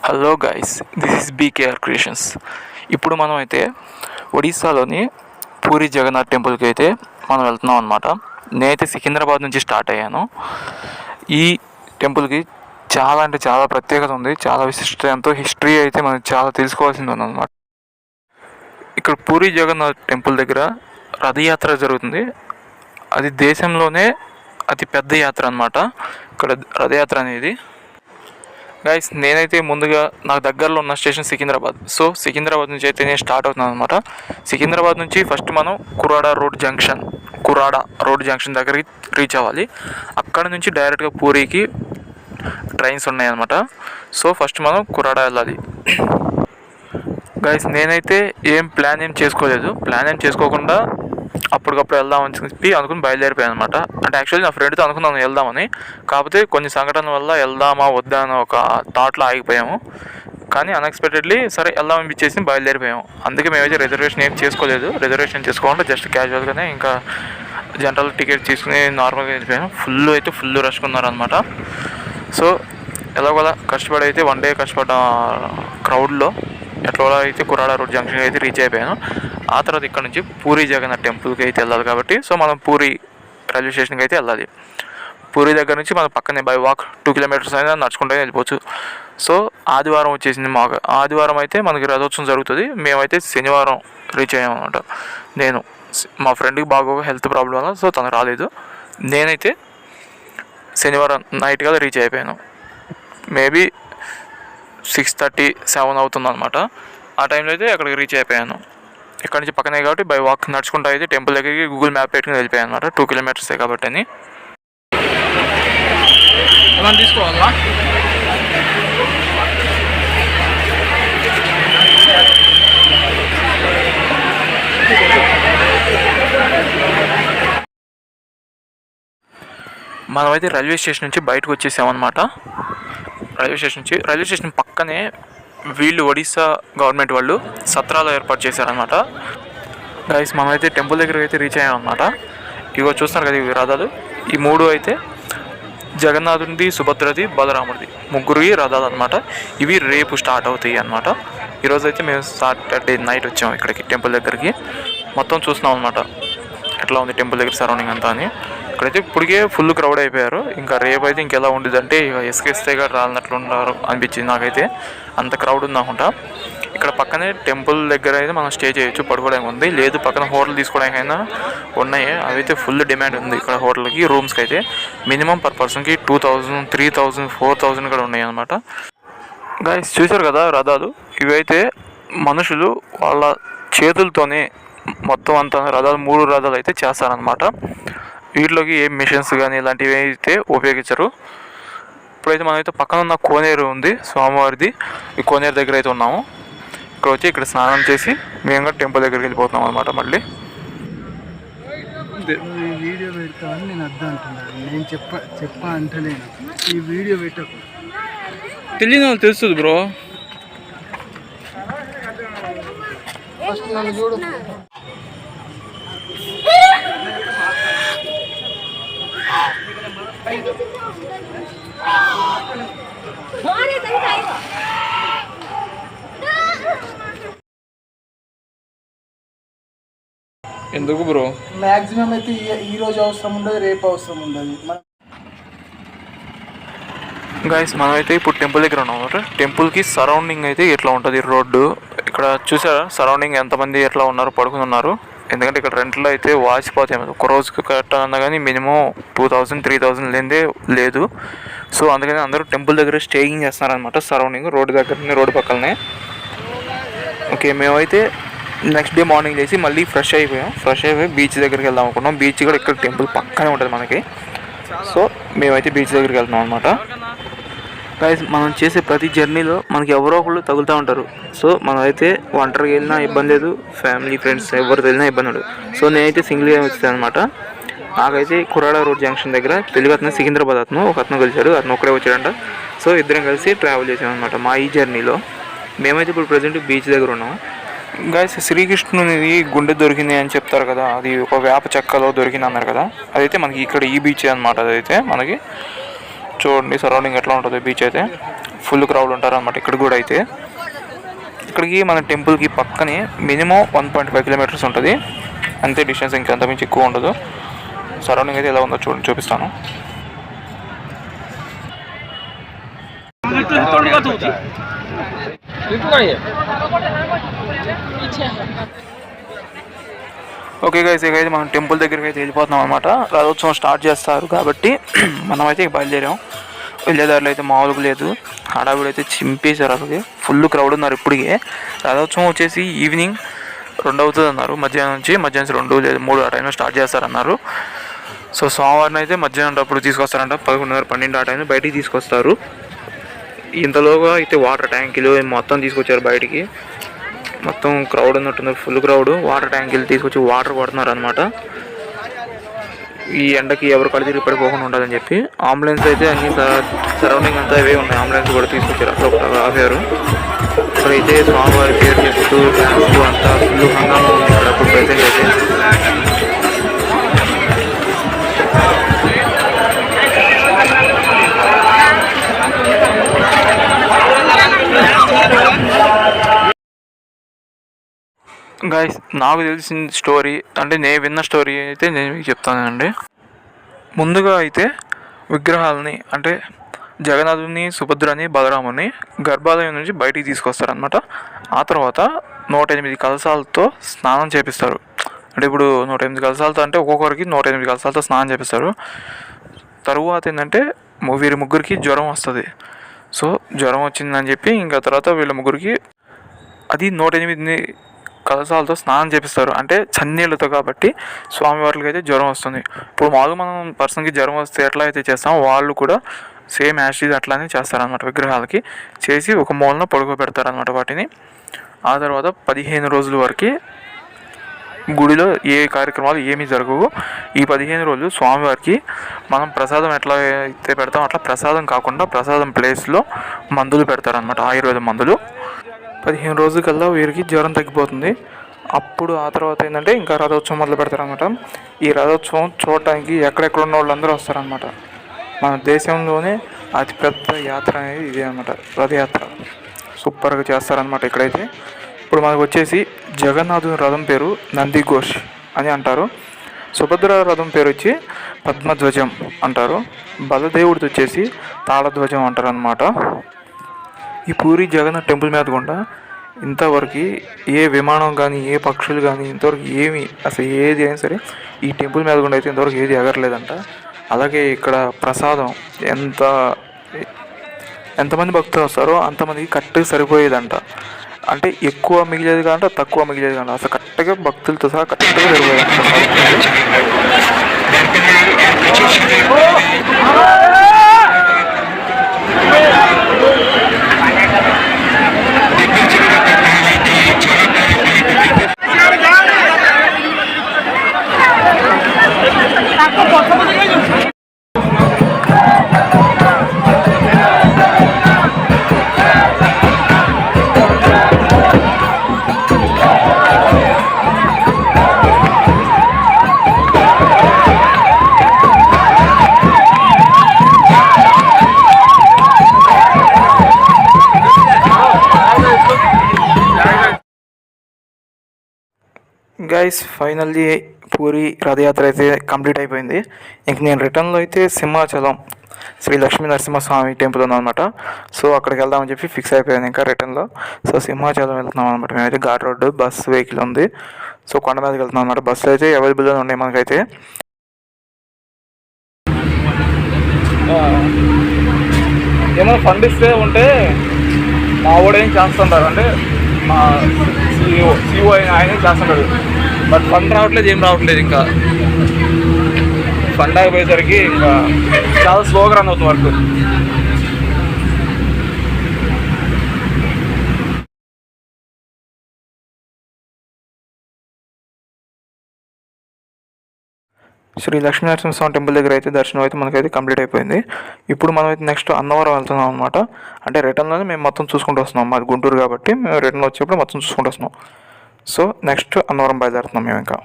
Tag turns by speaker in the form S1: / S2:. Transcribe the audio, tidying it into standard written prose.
S1: Hello guys, this is BKR creations. ఇప్పుడు మనం అయితే ఒడిస్సాలోని పూరి జగన్నాథ్ టెంపుల్కి అయితే మనం వెళ్తున్నాం అనమాట. నేనైతే సికింద్రాబాద్ నుంచి స్టార్ట్ అయ్యాను. ఈ టెంపుల్కి చాలా అంటే చాలా ప్రత్యేకత ఉంది, చాలా విశిష్టంతో హిస్టరీ అయితే మనకు చాలా తెలుసుకోవాల్సింది ఉందన్నమాట. ఇక్కడ పూరి జగన్నాథ్ టెంపుల్ దగ్గర రథయాత్ర జరుగుతుంది. అది దేశంలోనే అతి పెద్ద యాత్ర అనమాట. ఇక్కడ రథయాత్ర అనేది. గైస్, నేనైతే ముందుగా నాకు దగ్గరలో ఉన్న స్టేషన్ సికింద్రాబాద్. సో సికింద్రాబాద్ నుంచి అయితే నేను స్టార్ట్ అవుతున్నాను అనమాట. సికింద్రాబాద్ నుంచి ఫస్ట్ మనం కురాడ రోడ్ జంక్షన్ దగ్గరికి రీచ్ అవ్వాలి. అక్కడ నుంచి డైరెక్ట్గా పూరికి ట్రైన్స్ ఉన్నాయి అనమాట. సో ఫస్ట్ మనం కురాడ వెళ్ళాలి. గైస్, నేనైతే ప్లాన్ ఏం చేసుకోకుండా అప్పటికప్పుడు వెళ్దామని చెప్పి అనుకుని బయలుదేరిపోయాను అనమాట. అంటే యాక్చువల్లీ నా ఫ్రెండ్తో అనుకున్నాను వెళ్దామని, కాకపోతే కొన్ని సంఘటనల వల్ల వెళ్దామా వద్దా అని ఒక థాట్లో ఆగిపోయాము. కానీ అన్ఎక్స్పెక్టెడ్లీ సరే వెళ్దామనిపించేసి బయలుదేరిపోయాము. అందుకే మేమైతే రిజర్వేషన్ ఏం చేసుకోలేదు. రిజర్వేషన్ చేసుకోకుండా జస్ట్ క్యాజువల్గానే ఇంకా జనరల్ టికెట్ తీసుకుని నార్మల్గా వెళ్ళిపోయాము. ఫుల్ రష్గా ఉన్నారనమాట. సో ఎలాగోలా కష్టపడి అయితే వన్ డే కష్టపడ్డ క్రౌడ్లో ఎట్లా అయితే కురాడ రోడ్ జంక్షన్ అయితే రీచ్ అయిపోయాను. ఆ తర్వాత ఇక్కడ నుంచి పూరి జగన్నాథ్ టెంపుల్కి అయితే వెళ్ళాలి కాబట్టి సో మనం పూరి రైల్వే స్టేషన్కి అయితే వెళ్ళాలి. పూరి దగ్గర నుంచి మనం పక్కనే బై వాక్ 2 కిలోమీటర్స్ అయినా నడుచుకుంటే వెళ్ళిపోవచ్చు. సో ఆదివారం వచ్చేసింది. ఆదివారం అయితే మనకి రథోత్సవం జరుగుతుంది. మేమైతే శనివారం రీచ్ అయ్యామన్నమాట. మా ఫ్రెండ్కి బాగా హెల్త్ ప్రాబ్లం వల్ల సో తను రాలేదు. నేనైతే శనివారం నైట్ కదా రీచ్ అయిపోయాను. మేబీ 6:30, 7 అవుతుందన్నమాట. ఆ టైంలో అయితే అక్కడికి రీచ్ అయిపోయాను. ఇక్కడ నుంచి పక్కనే కాబట్టి బై వాక్ నడుచుకుంటూ అయితే టెంపుల్ దగ్గరికి గూగుల్ మ్యాప్ పెట్టుకుని వెళ్ళిపోయాను అనమాట. 2 కిలోమీటర్సే కాబట్టి అని తీసుకోవాలా. మనమైతే రైల్వే స్టేషన్ నుంచి బయటకు వచ్చేసామన్నమాట. రైల్వే స్టేషన్ పక్కనే వీళ్ళు ఒడిస్సా గవర్నమెంట్ వాళ్ళు సత్రాలు ఏర్పాటు చేశారనమాట. గైస్, మనమైతే టెంపుల్ దగ్గర అయితే రీచ్ అయ్యామన్నమాట. ఇగో చూస్తున్నారు కదా ఇవి రథాలు. ఈ 3 అయితే జగన్నాథుడిది, సుభద్రది, బలరాముడిది, 3 రథాలు అనమాట. ఇవి రేపు స్టార్ట్ అవుతాయి అనమాట. ఈరోజు అయితే మేము సాటర్డే నైట్ వచ్చాము ఇక్కడికి టెంపుల్ దగ్గరికి. మొత్తం చూస్తున్నాం అనమాట ఎట్లా ఉంది టెంపుల్ దగ్గర సరౌండింగ్ అంతా అని. ఇక్కడైతే ఇప్పటికే ఫుల్ క్రౌడ్ అయిపోయారు. ఇంకా రేపు అయితే ఇంకెలా ఉండేదంటే ఇసుకేస్తే కూడా రాలినట్లు ఉన్నారు అనిపించింది నాకైతే. అంత క్రౌడ్ ఉంది అనుకుంటా. ఇక్కడ పక్కనే టెంపుల్ దగ్గర అయితే మనం స్టే చేయొచ్చు, పడుకోవడానికి ఉంది. లేదు పక్కన హోటల్ తీసుకోవడానికైనా ఉన్నాయి. అవైతే ఫుల్ డిమాండ్ ఉంది ఇక్కడ హోటల్కి. రూమ్స్కి అయితే మినిమం పర్ పర్సన్కి 2000, 3000, 4000 కూడా ఉన్నాయి అనమాట. గైస్, చూశారు కదా రథాలు. ఇవైతే మనుషులు వాళ్ళ చేతులతోనే మొత్తం అంత రథాలు 3 రథాలు అయితే చేస్తారనమాట. వీటిలోకి ఏ మిషన్స్ కానీ ఇలాంటివి అయితే ఉపయోగించరు. ఇప్పుడైతే మనమైతే పక్కన ఉన్న కోనేరు ఉంది స్వామివారిది. ఈ కోనేరు దగ్గర అయితే ఉన్నాము. ఇక్కడ స్నానం చేసి మేము టెంపుల్ దగ్గరికి వెళ్ళిపోతున్నాం అనమాట. మళ్ళీ
S2: వీడియో పెడతామని నేను అర్థం అంటున్నాను. నేను చెప్పా అంటలేను. ఈ వీడియో పెట్టకు.
S1: తెలియదు, తెలుస్తుంది బ్రో.
S2: ఫస్ట్ నన్ను చూడు.
S1: ఎందుకు బ్రో?
S2: మ్యాక్సిమం అయితే ఈ రోజు అవసరం ఉండదు, రేపు అవసరం ఉండదు.
S1: గైస్, మనమైతే ఇప్పుడు టెంపుల్ దగ్గర ఉన్నాం. టెంపుల్కి సరౌండింగ్ అయితే ఎట్లా ఉంటుంది రోడ్డు. ఇక్కడ చూసారా సరౌండింగ్ ఎంతమంది ఎట్లా ఉన్నారు, పడుకుని ఉన్నారు. ఎందుకంటే ఇక్కడ రెంట్లో అయితే వాచిపోతాయి. ఒక రోజుకి కట్టాలన్నా కానీ మినిమం 2000, 3000 లేదే లేదు. సో అందుకని అందరూ టెంపుల్ దగ్గర స్టేయింగ్ చేస్తున్నారనమాట. సరౌండింగ్ రోడ్డు దగ్గర, రోడ్డు పక్కనే. ఓకే, మేమైతే నెక్స్ట్ డే మార్నింగ్ చేసి మళ్ళీ ఫ్రెష్ అయిపోయి బీచ్ దగ్గరికి వెళ్దాం అనుకున్నాం. బీచ్ కూడా ఇక్కడ టెంపుల్ పక్కనే ఉంటుంది మనకి. సో మేమైతే బీచ్ దగ్గరికి వెళ్తున్నాం అనమాట. గైస్, మనం చేసే ప్రతి జర్నీలో మనకి ఎవరో ఒకళ్ళు తగులుతూ ఉంటారు. సో మనమైతే ఒంటరిగా వెళ్ళినా ఇబ్బంది లేదు, ఫ్యామిలీ ఫ్రెండ్స్ ఎవరు వెళ్ళినా ఇబ్బంది ఉండదు. సో నేనైతే సింగిల్గా వచ్చాను అనమాట. నాకైతే కురాడ రోడ్ జంక్షన్ దగ్గర తెలుగు అతను సికింద్రాబాద్ ఒక అతను కలిసాడు. అతను ఒక్కడే వచ్చాడంట. సో ఇద్దరం కలిసి ట్రావెల్ చేసాం అనమాట మా ఈ జర్నీలో. మేమైతే ఇప్పుడు ప్రజెంట్ బీచ్ దగ్గర ఉన్నాం. గైస్, శ్రీకృష్ణునిది గుండె దొరికింది అని చెప్తారు కదా, అది ఒక వేప చెక్కలో దొరికింది అన్నారు కదా. అదైతే మనకి ఇక్కడ ఈ బీచ్ అనమాట. అదైతే మనకి చూడండి సరౌండింగ్ ఎట్లా ఉంటుంది. బీచ్ అయితే ఫుల్ క్రౌడ్ ఉంటారు అనమాట. ఇక్కడ కూడా అయితే ఇక్కడికి మన టెంపుల్కి పక్కనే మినిమం 1.5 కిలోమీటర్స్ ఉంటుంది అంతే డిస్టెన్స్, ఇంకంత మించి ఎక్కువ ఉండదు. సరౌండింగ్ అయితే ఎలా ఉందో చూడండి, చూపిస్తాను. ఓకే గైస్, ఇకైతే మనం టెంపుల్ దగ్గరికి అయితే వెళ్ళిపోతున్నాం అనమాట. రథోత్సవం స్టార్ట్ చేస్తారు కాబట్టి మనమైతే బయలుదేరాం. వెళ్ళేదారిలో అయితే మామూలుగా లేదు, హడావిడి అయితే చింపేశారు. అసలు ఫుల్ క్రౌడ్ ఉన్నారు. ఇప్పటికే రథోత్సవం వచ్చేసి ఈవినింగ్ 2 అవుతుంది అన్నారు. మధ్యాహ్నం 2 లేదా 3 ఆ టైంలో స్టార్ట్ చేస్తారన్నారు. సో సోమవారం అయితే మధ్యాహ్నం అప్పుడు తీసుకొస్తారంట. 11:30, 12 ఆ టైంలో బయటికి తీసుకొస్తారు. ఇంతలోగా అయితే వాటర్ ట్యాంకులు మొత్తం తీసుకొచ్చారు బయటికి. మొత్తం క్రౌడ్ ఉన్నట్టున్నారు, ఫుల్ క్రౌడ్. వాటర్ ట్యాంకులు తీసుకొచ్చి వాటర్ కొడుతున్నారు అనమాట. ఈ ఎండకి ఎవరు కళ్ళు తిరిగి పడిపోకుండా ఉండాలని చెప్పి అంబులెన్స్ అయితే అన్ని సరౌండింగ్ అంతా ఇవే ఉన్నాయి. అంబులెన్స్ కూడా తీసుకొచ్చారు, అక్కడ ఒకటి ఆపారు. ఇక్కడైతే స్వామివారి పేరు చెప్తూ డ్యాన్స్లు అంతా ఫుల్ హంగామా ఉంది ఇక్కడ ఇప్పుడు ప్రెసెంట్ అయితే. గైస్, నాకు తెలిసిన స్టోరీ అంటే నేను విన్న స్టోరీ అయితే నేను మీకు చెప్తానండి. ముందుగా అయితే విగ్రహాలని అంటే జగన్నాథుని, సుభద్రని, బలరాముని గర్భాలయం నుంచి బయటికి తీసుకొస్తారనమాట. ఆ తర్వాత 108 కలశాలతో స్నానం చేపిస్తారు. అంటే ఇప్పుడు 108 కలశాలతో అంటే ఒక్కొక్కరికి 108 కలశాలతో స్నానం చేపిస్తారు. తరువాత ఏంటంటే వీరి ముగ్గురికి జ్వరం వస్తుంది. సో జ్వరం వచ్చిందని చెప్పి ఇంకా తర్వాత వీళ్ళ ముగ్గురికి అది 108 కలశాలతో స్నానం చేపిస్తారు. అంటే చన్నీళ్ళతో, కాబట్టి స్వామివారికి అయితే జ్వరం వస్తుంది. ఇప్పుడు మామూలుగా మనం పర్సన్కి జ్వరం వస్తే ఎట్లా అయితే చేస్తామో వాళ్ళు కూడా సేమ్ యాసిడ్ అట్లానే చేస్తారనమాట. విగ్రహాలకి చేసి ఒక మూలన పడుకోబెడతారనమాట వాటిని. ఆ తర్వాత 15 రోజుల వరకు గుడిలో ఏ కార్యక్రమాలు ఏమీ జరగవు. ఈ 15 రోజులు స్వామివారికి మనం ప్రసాదం ఎట్లా అయితే పెడతాం అట్లా ప్రసాదం కాకుండా ప్రసాదం ప్లేస్లో మందులు పెడతారనమాట, ఆయుర్వేద మందులు. 15 రోజులకల్లా వీరికి జ్వరం తగ్గిపోతుంది. అప్పుడు ఆ తర్వాత ఏంటంటే ఇంకా రథోత్సవం మొదలు పెడతారనమాట. ఈ రథోత్సవం చూడటానికి ఎక్కడెక్కడ ఉన్న వాళ్ళందరూ వస్తారనమాట. మన దేశంలోనే అతిపెద్ద యాత్ర అనేది ఇదే అనమాట, రథయాత్ర. సూపర్గా చేస్తారనమాట ఇక్కడైతే. ఇప్పుడు మనకు వచ్చేసి జగన్నాథుని రథం పేరు నందిఘోష్ అని అంటారు. సుభద్ర రథం పేరు వచ్చి పద్మధ్వజం అంటారు. బలదేవుడిది వచ్చేసి తాళధ్వజం అంటారు అనమాట. ఈ పూరి జగన్నాథ్ టెంపుల్ మీద కూడా ఇంతవరకు ఏ విమానం కానీ ఏ పక్షులు కానీ ఇంతవరకు ఏమి అసలు ఏది అయినా సరే ఈ టెంపుల్ మీద కూడా అయితే ఇంతవరకు ఏది ఎగరలేదంట. అలాగే ఇక్కడ ప్రసాదం ఎంతమంది భక్తులు వస్తారో అంతమందికి కరెక్ట్గా సరిపోయేదంట. అంటే ఎక్కువ మిగిలేదు కంటే తక్కువ మిగిలేదు కంట అసలు కరెక్ట్గా భక్తులతో సహా కరెక్ట్గా సరిపోయేదంట. గైస్, ఫైనల్లీ పూరి రథయాత్ర అయితే కంప్లీట్ అయిపోయింది. ఇంక నేను రిటర్న్లో అయితే సింహాచలం శ్రీ లక్ష్మీ నరసింహస్వామి టెంపుల్ ఉందన్నమాట. సో అక్కడికి వెళ్దామని చెప్పి ఫిక్స్ అయిపోయాను ఇంకా రిటర్న్లో. సో సింహాచలం వెళ్తున్నాం అనమాట. మేమైతే ఘాట్ రోడ్డు బస్ వెహికల్ ఉంది. సో కొండ మీదకి వెళ్తున్నాం అనమాట. బస్సులు అయితే అవైలబుల్గా ఉన్నాయి మనకైతే. ఏమైనా ఫండ్ ఇస్తే ఉంటే మా వాడేం చేస్తుంటారు అంటే మా సిఓ ఆయన చేస్తుంటాడు. బట్ ఫండ్ రావట్లేదు, ఏం రావట్లేదు. ఇంకా ఫండ్ అయిపోయేసరికి ఇంకా చాలా స్లోగా రన్ అవుతుంది వర్క్. శ్రీ లక్ష్మీ నరసింహస్వామి టెంపుల్ దగ్గర అయితే దర్శనం అయితే మనకైతే కంప్లీట్ అయిపోయింది. ఇప్పుడు మనం అయితే నెక్స్ట్ అన్నవరం వెళ్తున్నాం అనమాట. అంటే రిటర్న్లోనే మేము మొత్తం చూసుకుంటూ వస్తున్నాం. మాది గుంటూరు కాబట్టి మేము రిటర్న్ వచ్చేప్పుడు మొత్తం చూసుకుంటూ వస్తున్నాం. సో నెక్స్ట్ అన్నవరం బయలుదేరుతున్నాం మేము ఇంకా.